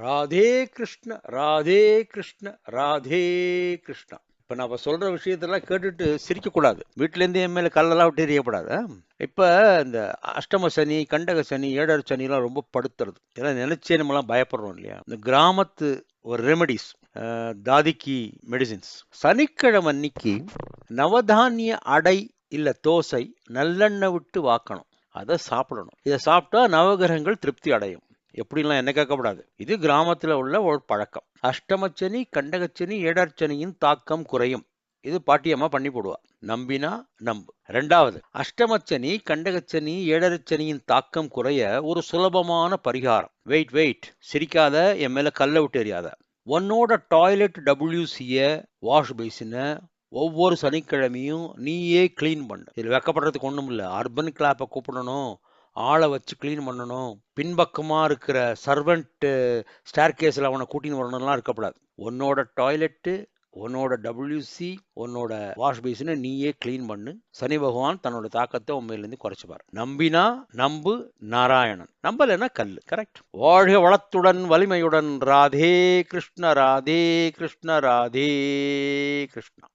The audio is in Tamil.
ராதே கிருஷ்ண ராதே கிருஷ்ண ராதே கிருஷ்ணா. இப்ப நான் சொல்ற விஷயத்தெல்லாம் கேட்டுட்டு சிரிக்க கூடாது. வீட்டுல இருந்து என் மேல கல்லெல்லாம் விட்டு எறியப்படாது. இப்ப இந்த அஷ்டம சனி, கண்டக சனி, ஏழரை சனி எல்லாம் ரொம்ப படுத்துறது. இதெல்லாம் நினைச்சே நம்ம எல்லாம் பயப்படுறோம் இல்லையா? இந்த கிராமத்து ஒரு ரெமெடிஸ், தாதிக்கு மெடிசின்ஸ். சனிக்கிழமை அன்னைக்கு நவதானிய அடை இல்ல தோசை நல்லெண்ணெய் விட்டு வாக்கணும். அதை சாப்பிடணும். இதை சாப்பிட்டா நவகிரகங்கள் திருப்தி அடையும். எப்படிலாம் என்ன கேட்கக்கூடாது. இது கிராமத்துல உள்ள ஒரு பழக்கம். அஷ்டமச்சனி, கண்டகச்சனி, ஏழர்ச்சனியின் தாக்கம் குறையும். இது பாட்டியம்மா பண்ணி போடுவா. நம்பினா நம்பு. ரெண்டாவது, அஷ்டமச்சனி, கண்டகச்சனி, ஏழரச்சனியின் தாக்கம் குறைய ஒரு சுலபமான பரிகாரம். வெயிட் வெயிட், சிரிக்காத, என் மேல கல்ல விட்டு எறியாத. உன்னோட டாய்லெட் WC வாஷ் பேசினை ஒவ்வொரு சனிக்கிழமையும் நீயே கிளீன் பண்ணு. இதில் வெக்கப்படுறதுக்கு ஒன்றும் இல்லை. அர்பன் கிளாப்பை கூப்பிடணும், ஆளை வச்சு கிளீன் பண்ணணும், பின்பக்கமாக இருக்கிற சர்வெண்ட் ஸ்டேர் கேஸில் அவனை கூட்டின்னு வரணும்லாம் இருக்கக்கூடாது. உன்னோட டாய்லெட்டு, உன்னோட WC, உன்னோட வாஷ் பேசினை நீயே கிளீன் பண்ணு. சனி பகவான் தன்னோட தாக்கத்தை உண்மையிலேருந்து குறைச்சிப்பார். நம்பினா நம்பு, நாராயணன். நம்பலைன்னா கல்லு. கரெக்ட். வாழ்க வளத்துடன் வலிமையுடன். ராதே கிருஷ்ண ராதே கிருஷ்ண ராதே கிருஷ்ணா.